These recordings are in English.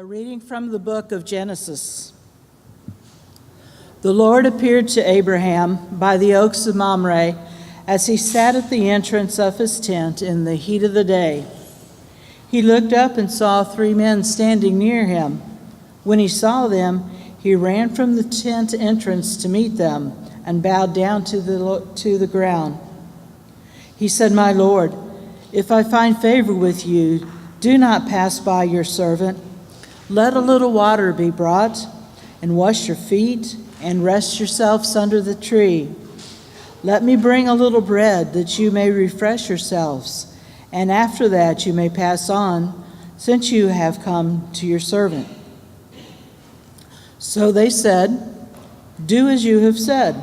A reading from the book of Genesis. The Lord appeared to Abraham by the oaks of Mamre as he sat at the entrance of his tent in the heat of the day. He looked up and saw 3 men standing near him. When he saw them, he ran from the tent entrance to meet them and bowed down to the ground. He said, "My Lord, if I find favor with you, do not pass by your servant. Let a little water be brought, and wash your feet, and rest yourselves under the tree. Let me bring a little bread, that you may refresh yourselves, and after that you may pass on, since you have come to your servant." So they said, "Do as you have said."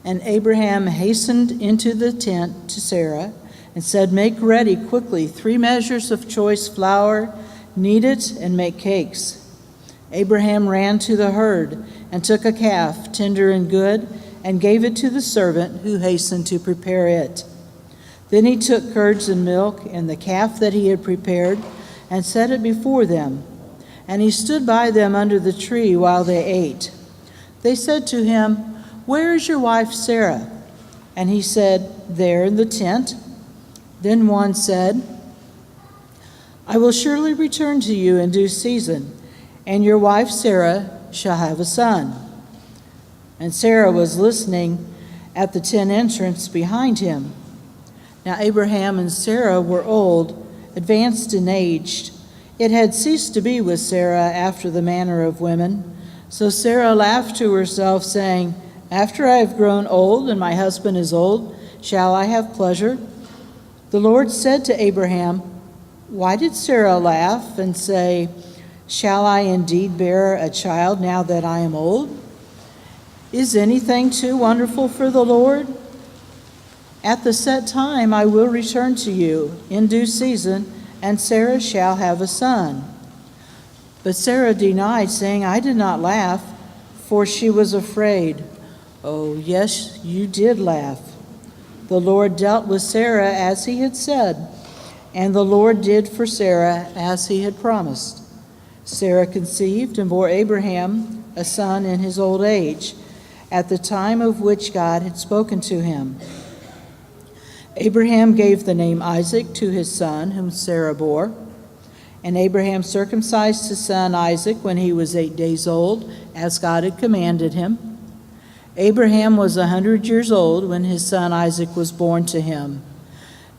And Abraham hastened into the tent to Sarah and said, "Make ready quickly 3 measures of choice flour, knead it, and make cakes." Abraham ran to the herd and took a calf, tender and good, and gave it to the servant who hastened to prepare it. Then he took curds and milk and the calf that he had prepared and set it before them. And he stood by them under the tree while they ate. They said to him, "Where is your wife Sarah?" And he said, "There in the tent." Then one said, "I will surely return to you in due season, and your wife Sarah shall have a son." And Sarah was listening at the tent entrance behind him. Now Abraham and Sarah were old, advanced in age. It had ceased to be with Sarah after the manner of women. So Sarah laughed to herself, saying, "After I have grown old and my husband is old, shall I have pleasure?" The Lord said to Abraham, "Why did Sarah laugh and say, 'Shall I indeed bear a child now that I am old?' Is anything too wonderful for the Lord? At the set time I will return to you in due season, and Sarah shall have a son." But Sarah denied, saying, "I did not laugh," for she was afraid. "Oh, yes, you did laugh." The Lord dealt with Sarah as he had said, and the Lord did for Sarah as he had promised. Sarah conceived and bore Abraham a son in his old age, at the time of which God had spoken to him. Abraham gave the name Isaac to his son, whom Sarah bore. And Abraham circumcised his son Isaac when he was 8 days old, as God had commanded him. Abraham was 100 years old when his son Isaac was born to him.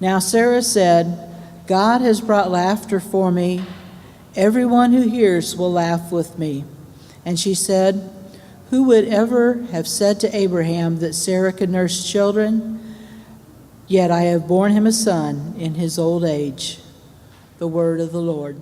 Now Sarah said, "God has brought laughter for me. Everyone who hears will laugh with me." And she said, "Who would ever have said to Abraham that Sarah could nurse children? Yet I have borne him a son in his old age." The word of the Lord.